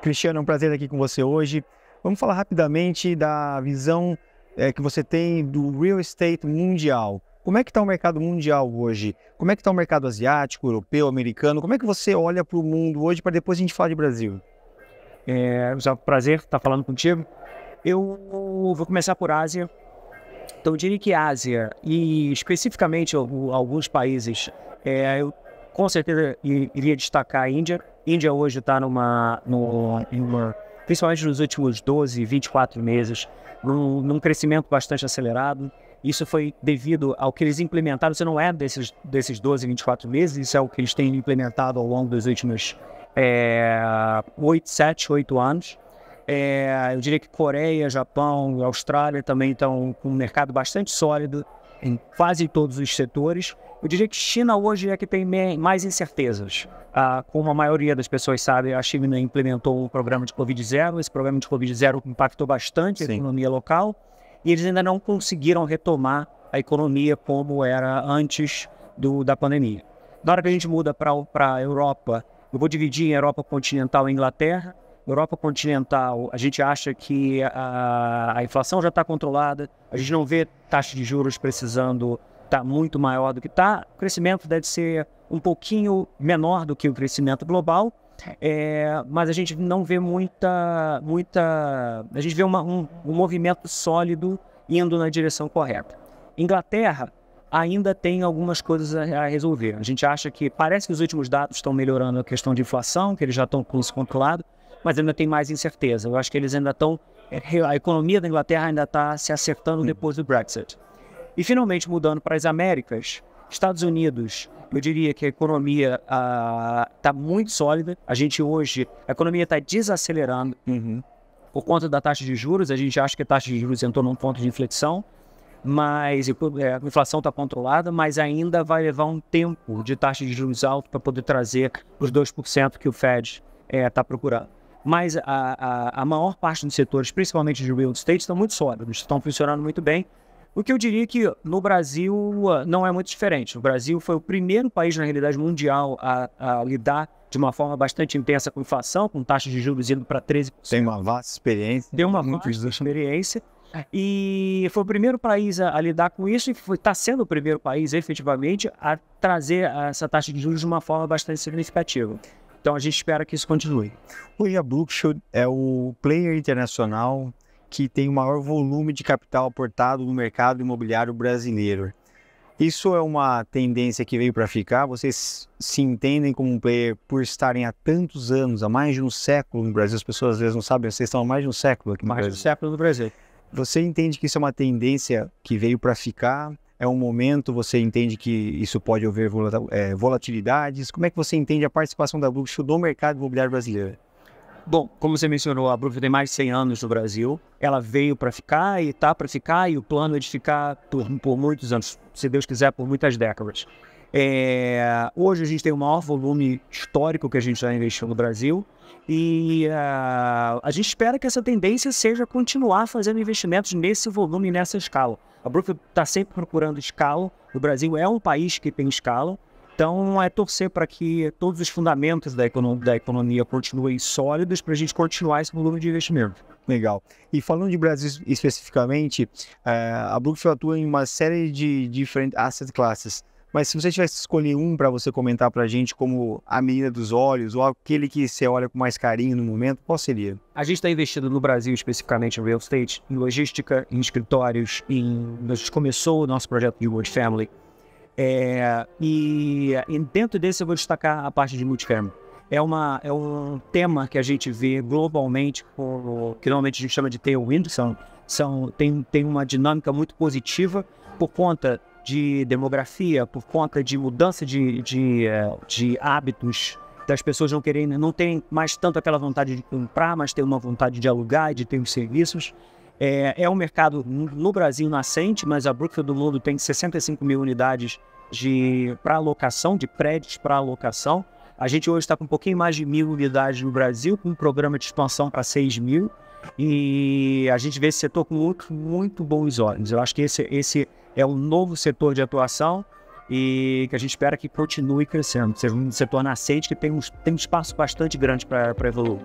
Cristiano, é um prazer estar aqui com você hoje. Vamos falar rapidamente da visão que você tem do real estate mundial. Como é que está o mercado mundial hoje? Como é que está o mercado asiático, europeu, americano? Como é que você olha para o mundo hoje para depois a gente falar de Brasil? É um prazer estar falando contigo. Eu vou começar por Ásia. Então, eu diria que Ásia, e especificamente alguns países, eu com certeza iria destacar a Índia. A Índia hoje está principalmente nos últimos 12, 24 meses, num crescimento bastante acelerado. Isso foi devido ao que eles implementaram. Isso não é desses 12, 24 meses, isso é o que eles têm implementado ao longo dos últimos 7, 8 anos. Eu diria que Coreia, Japão, Austrália também estão com um mercado bastante sólido em quase todos os setores. Eu diria que China hoje é que tem mais incertezas. Como a maioria das pessoas sabe, a China implementou um programa de Covid-0. Esse programa de Covid-0 impactou bastante a economia local e eles ainda não conseguiram retomar a economia como era antes da pandemia. Na hora que a gente muda para a Europa, eu vou dividir em Europa continental e Inglaterra. Europa continental, a gente acha que a inflação já está controlada, a gente não vê taxa de juros precisando estar muito maior do que está, o crescimento deve ser um pouquinho menor do que o crescimento global, mas a gente não vê a gente vê um movimento sólido indo na direção correta. Inglaterra ainda tem algumas coisas a resolver. A gente acha que parece que os últimos dados estão melhorando a questão de inflação, que eles já estão com isso controlado, mas ainda tem mais incerteza. Eu acho que eles ainda estão... A economia da Inglaterra ainda está se acertando depois do Brexit. E finalmente, mudando para as Américas, Estados Unidos, eu diria que a economia está muito sólida. A economia está desacelerando por conta da taxa de juros. A gente acha que a taxa de juros entrou num ponto de inflexão, mas a inflação está controlada, mas ainda vai levar um tempo de taxa de juros alta para poder trazer os 2% que o Fed está procurando. Mas a maior parte dos setores, principalmente de real estate, estão muito sólidos, estão funcionando muito bem. O que eu diria que no Brasil não é muito diferente. O Brasil foi o primeiro país, na realidade, mundial a lidar de uma forma bastante intensa com inflação, com taxas de juros indo para 13%. Tem uma vasta experiência. Tem uma vasta experiência. E foi o primeiro país a lidar com isso e está sendo o primeiro país, efetivamente, a trazer essa taxa de juros de uma forma bastante significativa. Então, a gente espera que isso continue. Hoje a Brookfield é o player internacional que tem o maior volume de capital aportado no mercado imobiliário brasileiro. Isso é uma tendência que veio para ficar? Vocês se entendem como um player por estarem há tantos anos, há mais de um século no Brasil? As pessoas às vezes não sabem, vocês estão há mais de um século aqui no Brasil. Mais de um século no Brasil. Você entende que isso é uma tendência que veio para ficar? É um momento, você entende que isso pode haver volatilidades? Como é que você entende a participação da Brookfield no mercado imobiliário brasileiro? Bom, como você mencionou, a Brookfield tem mais de 100 anos no Brasil. Ela veio para ficar e está para ficar, e o plano é de ficar por muitos anos, se Deus quiser, por muitas décadas. Hoje a gente tem o maior volume histórico que a gente já investiu no Brasil e a gente espera que essa tendência seja continuar fazendo investimentos nesse volume e nessa escala. A Brookfield está sempre procurando escala. O Brasil é um país que tem escala. Então, é torcer para que todos os fundamentos da economia continuem sólidos para a gente continuar esse volume de investimento. Legal. E falando de Brasil especificamente, a Brookfield atua em uma série de diferentes asset classes. Mas se você tivesse que escolher um para você comentar para a gente como a menina dos olhos, ou aquele que você olha com mais carinho no momento, qual seria? A gente está investido no Brasil, especificamente em real estate, em logística, em escritórios, a gente começou o nosso projeto de Wood Family. E dentro desse eu vou destacar a parte de multifamily. É um tema que a gente vê globalmente, que normalmente a gente chama de tailwind, tem uma dinâmica muito positiva por conta de demografia, por conta de mudança de hábitos, das pessoas não terem mais tanto aquela vontade de comprar, mas ter uma vontade de alugar e de ter os serviços. É um mercado no Brasil nascente, mas a Brookfield do mundo tem 65 mil unidades para alocação, de prédios para alocação. A gente hoje está com um pouquinho mais de 1.000 unidades no Brasil, com um programa de expansão para 6 mil. E a gente vê esse setor com muito bons olhos. Eu acho que esse é um novo setor de atuação e que a gente espera que continue crescendo. Seja um setor nascente que tem um espaço bastante grande para evoluir.